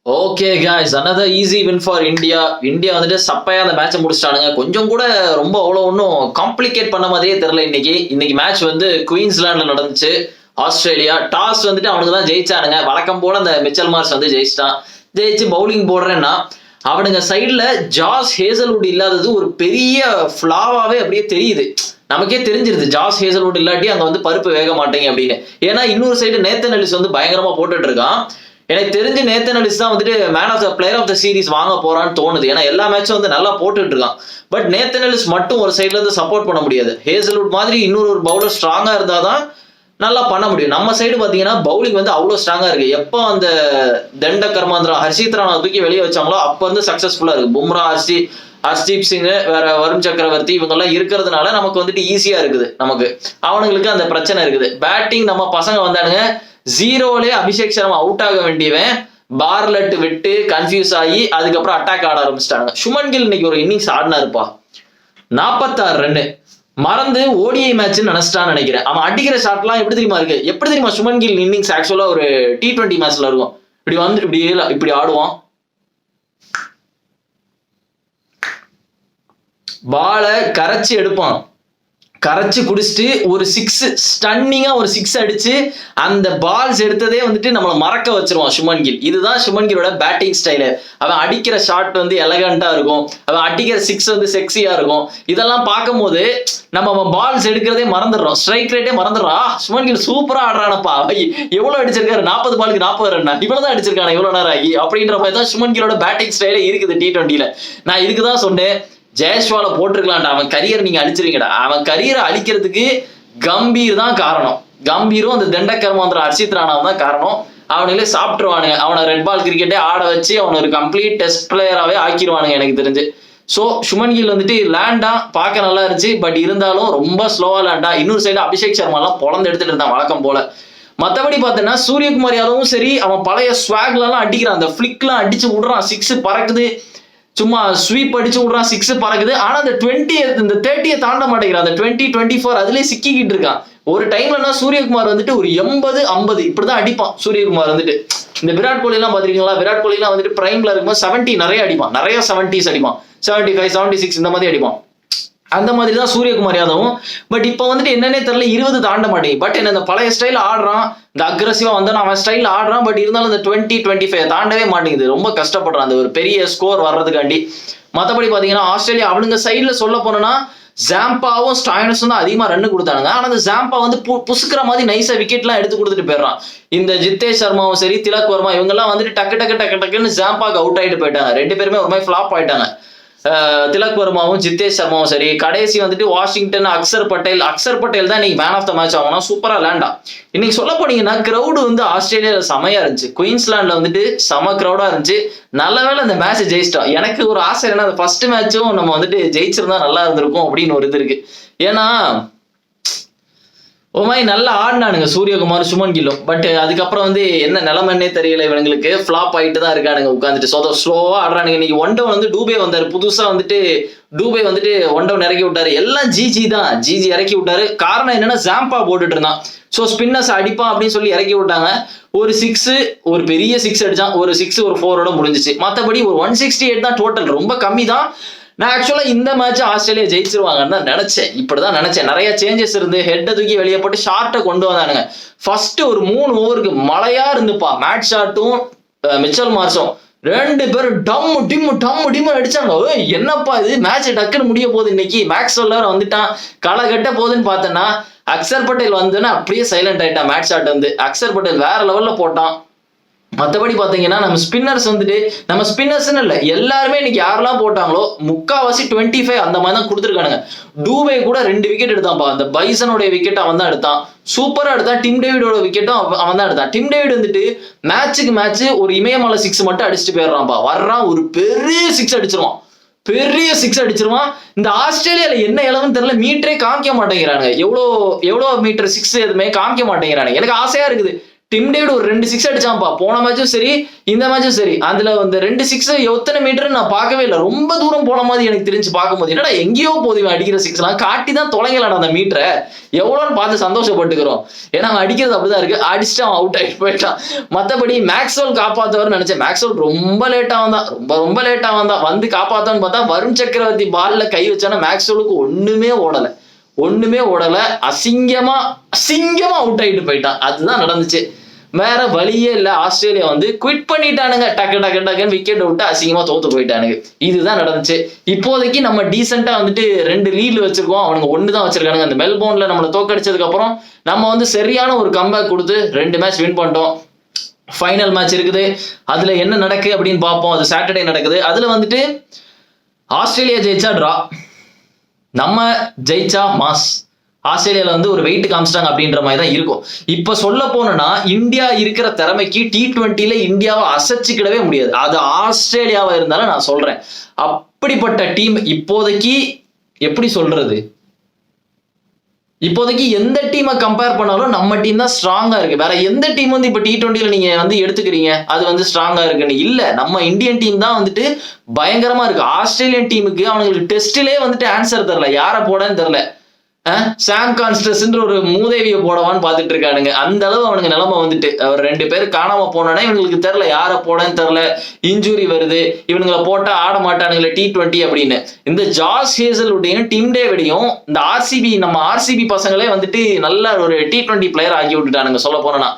Okay guys, another easy win for India. India வந்துட்டு சப்பையா அந்த மேட்சை முடிச்சிட்டானுங்க. கொஞ்சம் கூட ரொம்ப அவ்வளோ ஒன்றும் காம்ப்ளிகேட் பண்ண மாதிரியே தெரியல. இன்னைக்கு மேட்ச் வந்து குயின்ஸ்லாண்ட்ல நடந்துச்சு. ஆஸ்திரேலியா டாஸ் வந்துட்டு அவனுக்கு தான் ஜெயிச்சானுங்க. வழக்கம் போல அந்த மிச்சல் மார்ஸ் வந்து ஜெயிச்சிட்டான். ஜெயிச்சு பவுலிங் போடுறேன்னா அவனுங்க சைட்ல ஜாஸ் ஹேசல்வுட் இல்லாதது ஒரு பெரிய ஃபிளாவாவே அப்படியே தெரியுது. நமக்கே தெரிஞ்சிருது ஜாஸ் ஹேசல்வுட் இல்லாட்டி அங்க வந்து பருப்பு வேக மாட்டேங்க அப்படின்னு. ஏன்னா இன்னொரு சைடு நேத்தன் எலிஸ் வந்து பயங்கரமா போட்டுட்டு இருக்கான். எனக்கு தெரிஞ்சு நேத்தன் எலிஸ் தான் வந்துட்டு man of the player of the series வாங்க போறான்னு தோணுது. ஏன்னா எல்லா மேட்சும் வந்து நல்லா போட்டுட்டு இருக்கான். பட் நேத்தன் எலிஸ் மட்டும் ஒரு சைட்ல இருந்து சப்போர்ட் பண்ண முடியாது. ஹேசல்வுட் மாதிரி இன்னொரு பவுலர் ஸ்ட்ராங்கா இருந்தாதான் நல்லா பண்ண முடியும். நம்ம சைடு பாத்தீங்கன்னா பவுலிங் வந்து அவ்வளவு ஸ்ட்ராங்கா இருக்கு. எப்போ அந்த தண்ட கர்மாந்திரா ஹர்ஷித் ராணா தூக்கி வெளியே வச்சாங்களோ அப்ப வந்து சக்சஸ்ஃபுல்லா இருக்கு. பும்ரா, ஹர்ஷ்தீப் சிங், வேற வருண் சக்கரவர்த்தி இவங்க எல்லாம் இருக்கிறதுனால நமக்கு வந்துட்டு ஈஸியா இருக்குது. நமக்கு அவனுங்களுக்கு அந்த பிரச்சனை இருக்குது. பேட்டிங் நம்ம பசங்க வந்தானுங்க. ஜீரோலே அபிஷேக் சர்மா அவுட் ஆக வேண்டியவன் பார்லெட் விட்டு கன்ஃபியூஸ் ஆகி அதுக்கப்புறம் அட்டாக் ஆட ஆரம்பிச்சிட்டாங்க. சுமன் கில் இன்னைக்கு ஒரு இன்னிங்ஸ் ஆடினாருப்பா. 46 ரன்னு மறந்து ஓடிஐ மேட்ச் நினைச்சிட்டான்னு நினைக்கிறேன். அவன் அடிக்கிற ஷாட்லாம் எப்படி தெரியுமா இருக்கு? எப்படி தெரியுமா சுமன் கில் இன்னிங்ஸ் ஆக்சுவலா ஒரு T20 மேட்ச்ல இருக்கும். இப்படி வந்து இப்படி ஆடுவான். பாலை கரைச்சி எடுப்பான். கரைச்சி குடிச்சிட்டு ஒரு 6 ஸ்டன்னிங்கா ஒரு 6 அடிச்சு அந்த பால்ஸ் எடுத்ததே வந்துட்டு நம்மளை மறக்க வச்சிருவான் சுமன் கில். இதுதான் சுமன் கிலோட பேட்டிங் ஸ்டைலு. அவன் அடிக்கிற ஷாட் வந்து எலகண்டா இருக்கும். அவன் அடிக்கிற 6 வந்து செக்ஸியா இருக்கும். இதெல்லாம் பார்க்கும்போது நம்ம அவன் பால்ஸ் எடுக்கிறதே மறந்துடுறோம். ஸ்ட்ரைக் ரேட்டே மறந்துடுறோம். சுமன் கில் சூப்பரா ஆடுறானப்பா, எவ்வளவு அடிச்சிருக்காரு, 40 பாலுக்கு 40 ரன், இவ்வளவுதான் அடிச்சிருக்கான இவ்வளவு நேரம் ஆகி அப்படின்ற மாதிரி தான் சுமன் கிலோட பேட்டிங் ஸ்டைலே இருக்குது T20ல. நான் இதுக்குதான் சொன்னேன் ஜெயஸ்வால போட்டிருக்கலாம்டா. அவன் கரியர் நீங்க அழிச்சிருங்கடா. அவன் கரியரை அழிக்கிறதுக்கு கம்பீர் தான் காரணம். கம்பீரும் அந்த தண்ட கர்மாந்திர ஹர்ஷித் ராணாவும் தான் காரணம். அவனுங்களே சாப்பிட்டுருவானுங்க. அவனை ரெட் பால் கிரிக்கெட்டே ஆட வச்சு அவனை ஒரு கம்ப்ளீட் டெஸ்ட் பிளேயராகவே ஆக்கிடுவானுங்க எனக்கு தெரிஞ்சு. ஸோ சுமன் கில் வந்துட்டு லேண்டா பார்க்க நல்லா இருந்துச்சு. பட் இருந்தாலும் ரொம்ப ஸ்லோவா லேண்டா. இன்னொரு சைடு அபிஷேக் சர்மாலாம் பொழந்து எடுத்துட்டு இருந்தான் வழக்கம் போல. மற்றபடி பார்த்தீங்கன்னா சூரியகுமார் யாதவும் சரி, அவன் பழைய ஸ்வாக்லாம் அடிக்கிறான். அந்த ஃபிளிக்லாம் அடிச்சு விடுறான். 6 பறக்குது. சும்மா ஸ்வீப் அடிச்சு விடுறான். 6 பறக்குது. ஆனா அந்த 30 தாண்ட மாட்டேங்கிறான். அந்த 20, 24 அதுலயே சிக்கிக்கிட்டு இருக்கான். ஒரு டைம்லன்னா சூரியகுமார் வந்துட்டு ஒரு 80, 50 இப்படிதான் அடிப்பான். சூரியகுமார் வந்துட்டு இந்த விராட் கோலி எல்லாம் பாத்திருக்கீங்களா? விராட் கோலி எல்லாம் வந்துட்டு பிரைம்ல இருக்கும்போது 70 நிறைய அடிப்பான். நிறைய 70s அடிப்பான். 75, 76 இந்த மாதிரி அடிப்பான். அந்த மாதிரி தான் சூரியகுமார் யாதவும். பட் இப்போ வந்துட்டு என்னன்னே தெரியல, 20 தாண்ட மாட்டேங்குது. பட் என்ன இந்த பழைய ஸ்டைல் ஆடுறான், இந்த அக்ரெசிவா வந்தாலும் அவன் ஸ்டைல் ஆடுறான். பட் இருந்தாலும் இந்த 20, 25 தாண்டவே மாட்டேங்குது. ரொம்ப கஷ்டப்படுறான் அந்த ஒரு பெரிய ஸ்கோர் வர்றதுக்காண்டி. மற்றபடி பாத்தீங்கன்னா ஆஸ்திரேலியா அவனுங்க சைட்ல சொல்ல போனோம்னா ஜாம்பாவும் ஸ்டாயினஸும் தான் அதிகமா ரன் கொடுத்தானுங்க. ஆனா அந்த ஜாம்பா வந்து புசுக்கிற மாதிரி நைஸா விக்கெட் எல்லாம் எடுத்து கொடுத்துட்டு போயிடுறான். இந்த ஜித்தேஷ் சர்மாவும் சரி, திலக் வர்மா இவங்க எல்லாம் வந்துட்டு டக்குன்னு ஜாம்பாக்கு அவுட் ஆயிட்டு போயிட்டாங்க. 2 பேருமே ஒரு மாதிரி ஃபிளாப் ஆயிட்டாங்க. திலக் வர்மாவும் ஜித்தேஷ் சர்மாவும் சரி. கடைசி வந்துட்டு வாஷிங்டன் அக்சர் பட்டேல் தான் இன்னைக்கு மேன் ஆஃப் த மேட்ச் ஆகணும். சூப்பரா லேண்டா. இன்னைக்கு சொல்ல போனீங்கன்னா கிரௌடு வந்து ஆஸ்திரேலியால செமையா இருந்துச்சு. குயின்ஸ்லாண்ட்ல வந்துட்டு செம கிரௌடா இருந்துச்சு. நல்ல வேளை அந்த மேட்ச் ஜெயிச்சிட்டோம். எனக்கு ஒரு ஆசை என்ன, அந்த ஃபர்ஸ்ட் மேட்சும் நம்ம வந்துட்டு ஜெயிச்சிருந்தா நல்லா இருந்திருக்கும் அப்படின்னு ஒரு இது இருக்கு. ஏன்னா மாதிரி நல்லா ஆடினானுங்க சூரியகுமார், சுமன் கில்லும். பட் அதுக்கப்புறம் வந்து என்ன நிலைமைன்னே தெரியல. இவங்களுக்கு ஃபிளாப் ஆகிட்டு தான் இருக்கானுங்க உட்காந்துட்டு. ஸ்லோவா ஆடுறானுங்க. இன்னைக்கு ஒன் டவுன் வந்து டூபே வந்தாரு. புதுசா வந்துட்டு டூபே வந்துட்டு ஒன் டவுன் இறக்கி விட்டாரு. எல்லாம் ஜிஜி இறக்கி விட்டாரு. காரணம் என்னன்னா ஜாம்பா போட்டுட்டு இருந்தான். ஸோ ஸ்பின்னர்ஸ் அடிப்பான் அப்படின்னு சொல்லி இறக்கி விட்டாங்க. ஒரு 6, ஒரு பெரிய 6 அடிச்சான். ஒரு 6, ஒரு 4ஓட முடிஞ்சிச்சு. மற்றபடி ஒரு 168 தான் டோட்டல். ரொம்ப கம்மி தான். நான் ஆக்சுவலா இந்த மேட்ச் ஆஸ்திரேலியா ஜெயிச்சிருவாங்கன்னு தான் நினைச்சேன். இப்படிதான் நினைச்சேன். நிறைய சேஞ்சஸ் இருந்து ஹெட்டை தூக்கி வெளியே போட்டு ஷார்ட்டை கொண்டு வந்தானுங்க. ஃபர்ஸ்ட் ஒரு 3 ஓவருக்கு மழையா இருந்துப்பா. மேட் ஷாட்டும் மிச்சல் மார்ஸும் 2 பேரும் டம்மு அடிச்சாங்க. என்னப்பா இது, மேட்ச் டக்குன்னு முடிய போகுது. இன்னைக்கு மேக்ஸ்வெல்லர் வந்துட்டான், களை கட்ட போகுதுன்னு பார்த்தேன்னா அக்சர் பட்டேல் வந்துன்னா அப்படியே சைலண்ட் ஆயிட்டான். மேட் ஷாட் வந்து அக்சர் பட்டேல் வேற லெவல்ல போட்டான். மற்றபடி பார்த்தீங்கன்னா நம்ம ஸ்பின்னர்ஸ் வந்துட்டு, நம்ம ஸ்பின்னர்ஸ்ன்னு இல்லை எல்லாருமே இன்னைக்கு யாரெல்லாம் போட்டாங்களோ முக்காவாசி 25 அந்த மாதிரி தான் கொடுத்துருக்கானுங்க. டூபே கூட 2 விக்கெட் எடுத்தான்ப்பா. அந்த பைசனுடைய விக்கெட் அவன் தான் எடுத்தான். சூப்பரா எடுத்தான். டிம் டேவிடோட விக்கெட்டும் அவன் தான் எடுத்தான். டிம் டேவிட் வந்துட்டு மேட்சுக்கு மேட்ச் ஒரு இமயமலை 6 மட்டும் அடிச்சுட்டு போயிடுறான்ப்பா. வர்றான் ஒரு பெரிய 6 அடிச்சிருவான். இந்த ஆஸ்திரேலியால என்ன இளவுன்னு தெரியல, மீட்டரே காமிக்க மாட்டேங்கிறானுங்க. எவ்வளோ மீட்டர் 6 எதுவுமே காமிக்க மாட்டேங்கிறானுங்க. எனக்கு ஆசையா இருக்குது டிம் டேவிட் ஒரு 2 6 அடிச்சான்ப்பா. போன மேட்சும் சரி இந்த மேட்சும் சரி. அதுல அந்த 2 6 எத்தனை மீட்டர் நான் பார்க்கவே இல்லை. ரொம்ப தூரம் போன மாதிரி எனக்கு தெரிஞ்சு பார்க்கும்போது என்னடா எங்கேயோ போதும் அடிக்கிற 6 காட்டி தான் தொலைங்களாடா அந்த மீட்டரை எவ்வளோன்னு பார்த்து சந்தோஷப்பட்டுக்கிறோம். ஏன்னா அவன் அடிக்கிறது அப்படிதான் இருக்கு. அடிச்சுட்டு அவன் அவுட் ஆகிட்டு போயிட்டான். மற்றபடி மேக்ஸ்வெல் காப்பாத்தவர்னு நினைச்சேன். மேக்ஸ்வெல் ரொம்ப லேட்டா வந்தான். ரொம்ப லேட்டா வந்தான். வந்து காப்பாத்தவன்னு பார்த்தா வருண் சக்கரவர்த்தி பால்ல கை வச்சானா மேக்ஸ்வெலுக்கு ஒண்ணுமே ஓடல. அசிங்கமா அவுட் ஆகிட்டு போயிட்டான். அதுதான் நடந்துச்சு. வேற வழியே இல்லை. ஆஸ்திரேலியா வந்து குவிட் பண்ணிட்டானுங்க. டக்குன்னு விக்கெட் விட்டு அசிங்கமா தோத்து போயிட்டானுங்க. இதுதான் நடந்துச்சு. இப்போதைக்கு நம்ம டீசெண்டா வந்துட்டு 2 லீட்ல வச்சிருக்கோம். அவனுங்க 1 தான் வச்சிருக்கானுங்க. அந்த மெல்போர்ன்ல நம்மளை தோக்கடிச்சதுக்கு அப்புறம் நம்ம வந்து சரியான ஒரு கம்பேக் கொடுத்து 2 மேட்ச் வின் பண்ணிட்டோம். ஃபைனல் மேட்ச் இருக்குது. அதுல என்ன நடக்கு அப்படின்னு பார்ப்போம். அது சாட்டர்டே நடக்குது. அதுல வந்துட்டு ஆஸ்திரேலியா ஜெயிச்சா டிரா, நம்ம ஜெயிச்சா மாஸ். ஆஸ்திரேலியால வந்து ஒரு வெயிட் காமிச்சிட்டாங்க அப்படின்ற மாதிரி தான் இருக்கும். இப்ப சொல்ல போனா இந்தியா இருக்கிற திறமைக்கு T20ல இந்தியாவை அசைச்சிக்கிடவே முடியாது. அது ஆஸ்திரேலியாவா இருந்தாலும் நான் சொல்றேன். அப்படிப்பட்ட டீம் இப்போதைக்கு எப்படி சொல்றது, இப்போதைக்கு எந்த டீமை கம்பேர் பண்ணாலும் நம்ம டீம் தான் ஸ்ட்ராங்கா இருக்கு. வேற எந்த டீம் வந்து இப்ப T20ல நீங்க வந்து எடுத்துக்கிறீங்க அது வந்து ஸ்ட்ராங்கா இருக்குன்னு இல்ல. நம்ம இந்தியன் டீம் தான் வந்துட்டு பயங்கரமா இருக்கு. ஆஸ்திரேலியன் டீமுக்கு அவங்களுக்கு டெஸ்ட்லயே வந்துட்டு ஆன்சர் தரல, யாரை போடன்னு தெரியல. சாம் கான்ஸ்டன்ஸ்ன்ற ஒரு மூதேவியை போடவான்னு பார்த்துட்டு இருக்கானுங்க. அந்த அளவு அவனுக்கு நிலைமை வந்துட்டு அவர் 2 பேர் காணாம போனோன்னா இவங்களுக்கு தெரியல, யாரை போடன்னு தெரியல. இன்ஜுரி வருது, இவனுங்களை போட்டா ஆட மாட்டானுங்களே T20 அப்படின்னு. இந்த ஜாஸ் ஹேசல்வுட்டையும் டிம் டேவிடையும் இந்த நம்ம ஆர்சிபி பசங்களே வந்துட்டு நல்ல ஒரு T20 பிளேயர் ஆக்கி விட்டுட்டானுங்க. சொல்ல போனா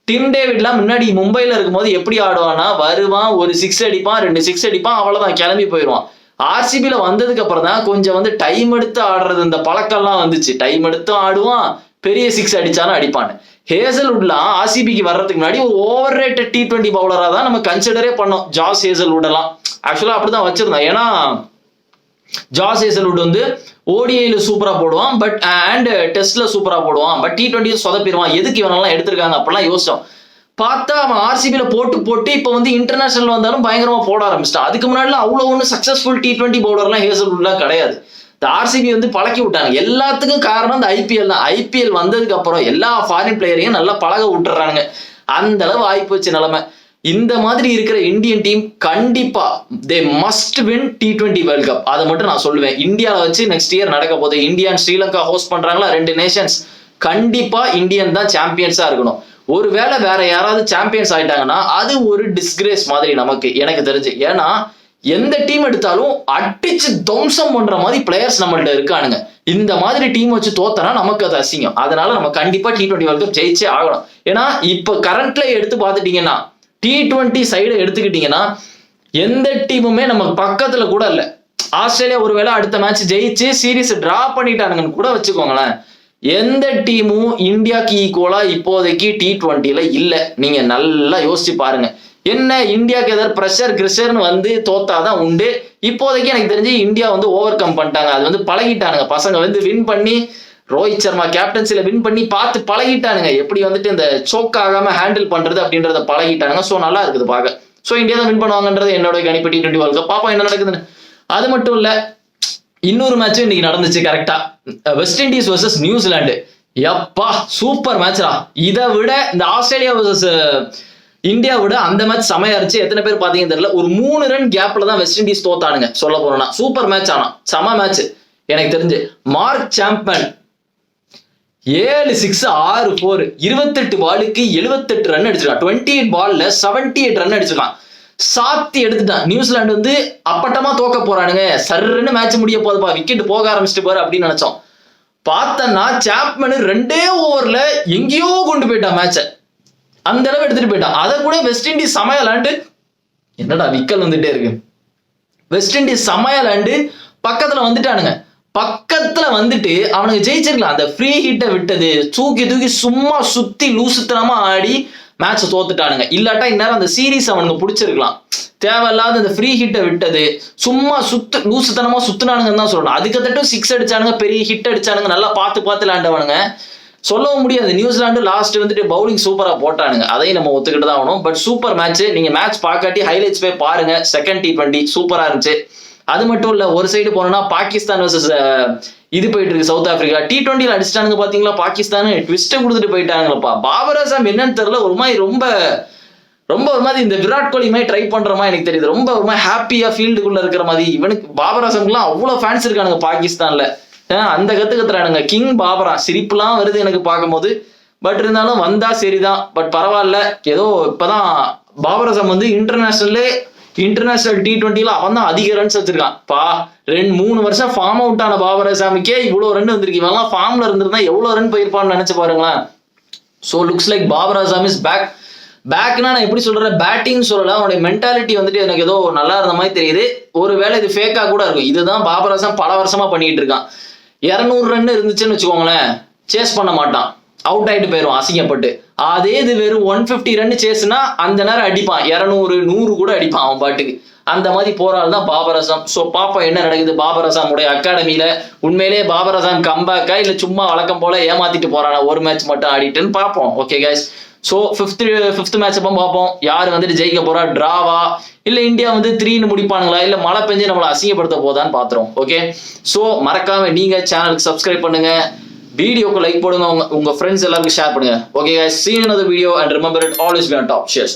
டிம் டேவிட்லாம் முன்னாடி மும்பைல இருக்கும்போது எப்படி ஆடுவான்னா வருவான், ஒரு 6 அடிப்பான், 2 6 அடிப்பான், அவ்வளவுதான் கிளம்பி போயிடுவான். ஆர்சிபில வந்ததுக்கு அப்புறம் தான் கொஞ்சம் வந்து டைம் எடுத்து ஆடுறது இந்த பழக்கம்லாம் வந்துச்சு. டைம் எடுத்து ஆடுவான், பெரிய 6 அடிச்சாலும் அடிப்பான். ஹேசல்வுட்லாம் ஆர்சிபிக்கு வர்றதுக்கு முன்னாடி ஒரு ஓவர் ரேட்டட் T20 பவுலரா தான் நம்ம கன்சிடரே பண்ணோம். ஜாஸ் ஹேசல்வுட் எல்லாம் ஆக்சுவலா அப்படிதான் வச்சிருந்தோம். ஏன்னா ஜாஸ் ஹேசல்வுட் வந்து ஓடிஐல சூப்பரா போடுவான், பட் அண்ட் டெஸ்ட்ல சூப்பரா போடுவான், பட் T20 சொதப்பிடுவான். எதுக்கு இவனெல்லாம் எடுத்திருக்காங்க அப்படிலாம் யோசிச்சோம். பார்த்தா அவன் ஆர்சிபில போட்டு இப்ப வந்து இன்டர்நேஷனல் வந்தாலும் பயங்கரமா போட ஆரம்பிச்சிட்டான். அதுக்கு முன்னாடிலாம் அவ்வளவு ஒன்றும் சக்சஸ்ஃபுல் T20 பவுலர்லாம் ஹேசல்வுட்லாம் கிடையாது. இந்த ஆர்சிபி வந்து பழக்கி விட்டாங்க. எல்லாத்துக்கும் காரணம் இந்த ஐபிஎல் தான். ஐபிஎல் வந்ததுக்கு அப்புறம் எல்லா ஃபாரின் பிளேயரையும் நல்லா பழக விட்டுறானுங்க. அந்த அளவு ஆயிப்போச்சு நிலைமை. இந்த மாதிரி இருக்கிற இந்தியன் டீம் கண்டிப்பா they must win T20 world cup. அதை மட்டும் நான் சொல்லுவேன். இந்தியாவை வச்சு நெக்ஸ்ட் இயர் நடக்க போகுது. இந்தியா அண்ட் ஸ்ரீலங்கா ஹோஸ்ட் பண்றாங்களா 2 நேஷன்ஸ். கண்டிப்பா இந்தியன் தான் சாம்பியன்ஸா இருக்கணும். ஒருவேளை வேற யாராவது சாம்பியன்ஸ் ஆயிட்டாங்கன்னா அது ஒரு டிஸ்கிரேஸ் மாதிரி நமக்கு, எனக்கு தெரிஞ்சு. ஏன்னா எந்த டீம் எடுத்தாலும் அடிச்சு துவம்சம் பண்ற மாதிரி பிளேயர்ஸ் நம்மள்ட்ட இருக்கானுங்க. இந்த மாதிரி டீம் வச்சு தோத்தனா நமக்கு அது அசிங்கம். அதனால நம்ம கண்டிப்பா T20 வேர்ல்ட் கப் ஜெயிச்சே ஆகணும். ஏன்னா இப்ப கரண்ட்ல எடுத்து பார்த்துட்டீங்கன்னா T20 சைடு எடுத்துக்கிட்டீங்கன்னா எந்த டீமுமே நம்ம பக்கத்துல கூட இல்லை. ஆஸ்திரேலியா ஒருவேளை அடுத்த மேட்ச் ஜெயிச்சு சீரீஸ் டிரா பண்ணிட்டானுங்கன்னு கூட வச்சுக்கோங்களேன். எந்த டீமும் இந்தியாவுக்கு ஈக்குவலா இப்போதைக்கு T20ல இல்ல. நீங்க நல்லா யோசிச்சு பாருங்க. என்ன இந்தியாவுக்கு ஏதாவது பிரஷர்னு வந்து தோத்தாதான் உண்டு. இப்போதைக்கு எனக்கு தெரிஞ்சு இந்தியா வந்து ஓவர் கம் பண்ணிட்டாங்க. அது வந்து பழகிட்டானுங்க. பசங்க வந்து வின் பண்ணி ரோஹித் சர்மா கேப்டன்சில வின் பண்ணி பார்த்து பழகிட்டானுங்க. எப்படி வந்துட்டு இந்த சோக் ஆகாம ஹேண்டில் பண்றது அப்படின்றத பழகிட்டானுங்க. ஸோ நல்லா இருக்குது பார்க்க. ஸோ இந்தியா தான் வின் பண்ணுவாங்கன்றது என்னோட கணிப்பு T20 வேர்ல்ட் கப். பாப்போம் என்ன நடக்குதுன்னு. அது மட்டும் இல்ல, இன்னொரு மேட்சும் இன்னைக்கு நடந்துச்சு கரெக்டா. West Indies versus New Zealand. எப்பா சூப்பர் மேட்ச்ரா. இதை விட இந்த ஆஸ்திரேலியா வர்சஸ் இந்தியா விட அந்த மேட்ச் செமையா இருந்துச்சு. எத்தனை பேர் பாத்தீங்கன்னு தெரியல. ஒரு 3 ரன் கேப்ல தான் வெஸ்ட் இண்டீஸ் தோத்தானுங்க. சொல்ல போனா சூப்பர் மேட்ச். ஆனா செம மேட்ச் எனக்கு தெரிஞ்சு. மார்க் சாம்பன் 7 6 6 4 28 பாலுக்கு 78 ரன் அடிச்சிருக்கான். 28 பால்ல 78 ரன் அடிச்சிருக்கான். சாத்தி எடுத்துட்டான். நியூசிலாந்து வந்து அப்பட்டமா தோக்க போறானுங்க, சர்ன்னு மேட்ச் முடிய போதுப்பா, விக்கெட் போக ஆரம்பிச்சுட்டு போற அப்படின்னு நினைச்சோம். பார்த்தனா சாப்மன் 2 ஓவர்ல எங்கேயோ கொண்டு போயிட்டான் மேட்ச. அந்த அளவு எடுத்துட்டு போயிட்டான். அதை கூட வெஸ்ட் இண்டீஸ் சமய விளையாண்டு, என்னடா விக்கல் வந்துட்டே இருக்கு, வெஸ்ட் இண்டீஸ் சமய விளையாண்டு பக்கத்துல வந்துட்டானுங்க. பக்கத்துல வந்துட்டு அவனுக்கு ஜெயிச்சிருக்கலாம். அந்த ஃப்ரீ ஹிட்டை விட்டது தூக்கி சும்மா சுத்தி லூசுத்தனமா ஆடி மேட்ச் தோத்துட்டானுங்க. இல்லாட்டா இந்நேரம் அந்த சீரீஸ் அவனுக்கு பிடிச்சிருக்கலாம். தேவையில்லாத அந்த ஃப்ரீ ஹிட்டை விட்டது சும்மா லூசுத்தனமா சுத்தினானுங்கன்னு தான் சொல்லணும். அதுக்கத்தட்டும் 6 அடிச்சானுங்க, பெரிய ஹிட் அடிச்சானுங்க, நல்லா பார்த்து விளையாண்டவனுங்க. சொல்லவும் முடியாது. நியூசிலாந்து லாஸ்ட் வந்துட்டு பவுலிங் சூப்பரா போட்டானுங்க, அதையும் நம்ம ஒத்துக்கிட்டு தான் ஆகணும். But super match. நீங்க மேட்ச் பார்க்காட்டி ஹைலைட்ஸ் போய் பாருங்க. செகண்ட் T20 சூப்பரா இருந்துச்சு. அது மட்டும் இல்ல, ஒரு சைடு போனோம்னா பாகிஸ்தான் வர்சஸ் இது போயிட்டு இருக்கு சவுத் ஆப்பிரிக்கா. T20 அடிச்சிட்டானுங்க பாத்தீங்களா பாகிஸ்தான், ட்விஸ்ட் கொடுத்துட்டு போயிட்டாங்களப்பா. பாபர் அசாம் என்னன்னு தெரியல, ஒரு மாதிரி ரொம்ப ஒரு மாதிரி இந்த விராட் கோலி மாதிரி ட்ரை பண்ற மாதிரி எனக்கு தெரியுது. ரொம்ப ஒரு மாதிரி ஹாப்பியா ஃபீல்டுக்குள்ள இருக்கிற மாதிரி. இவனுக்கு பாபர் அசாம்க்குலாம் அவ்வளவு ஃபேன்ஸ் இருக்கானுங்க பாகிஸ்தான்ல. அந்த கத்துறானுங்க கிங் பாபரா. சிரிப்புலாம் வருது எனக்கு பார்க்கும்போது. பட் இருந்தாலும் வந்தா சரிதான். பட் பரவாயில்ல, ஏதோ இப்பதான் பாபர் அசாம் வந்து இன்டர்நேஷனல் T20 அவன் தான் அதிக ரன்ஸ் வச்சிருக்கான். 2-3 வருஷம் ஃபார்ம் அவுட் ஆன பாபர் அசாமுக்கே இவ்வளவு ரன் வந்திருக்கு. இவெல்லாம் ஃபார்ம்ல இருந்திருந்தா எவ்வளவு ரன் போயிருப்பான்னு நினைச்சு பாருங்களேன். So looks like Babar Azam is பேக்னா நான் எப்படி சொல்றேன், பேட்டிங் சொல்லல, அவனுடைய மென்டாலிட்டி வந்துட்டு எனக்கு ஏதோ நல்லா இருந்த மாதிரி தெரியுது. ஒருவேளை இது ஃபேக்கா கூட இருக்கும். இதுதான் பாபர் அசாம் பல வருஷமா பண்ணிட்டு இருக்கான். 200 ரன் இருந்துச்சுன்னு வச்சுக்கோங்களேன், சேஸ் பண்ண மாட்டான், அவுட் ஆயிட்டு போயிடுவான் அசிங்கப்பட்டு. அதே இது வெறும் 150 ரன் சேஸ்னா அந்த நேரம் அடிப்பான், 200-100 கூட அடிப்பான் அவன் பாட்டுக்கு. அந்த மாதிரி போறாள் தான் பாபர் அசாம். ஸோ பாப்பா என்ன நடக்குது பாபர் அசாமுடைய அகாடமியில. உண்மையிலேயே பாபர் அசாம் கம்பேக்கா இல்ல சும்மா வழக்கம் போல ஏமாத்திட்டு போறானா ஒரு மேட்ச் மட்டும் ஆடிட்டுன்னு பார்ப்போம். Okay guys, so fifth match அப்போ பார்ப்போம் யாரு வந்துட்டு ஜெயிக்க போறா, டிராவா இல்ல இந்தியா வந்து 3 முடிப்பானுங்களா, இல்ல மழை பெஞ்சு நம்மளை அசிங்கப்படுத்த போதான்னு பாத்துறோம். ஓகே, ஸோ மறக்காம நீங்க சேனலுக்கு சப்ஸ்கிரைப் பண்ணுங்க, வீடியோக்கு லைக் போடுங்க, உங்க ஃப்ரெண்ட்ஸ் எல்லாருக்கும் ஷேர் பண்ணுங்க. Okay guys, see you in another video and remember it, always be on top. Cheers.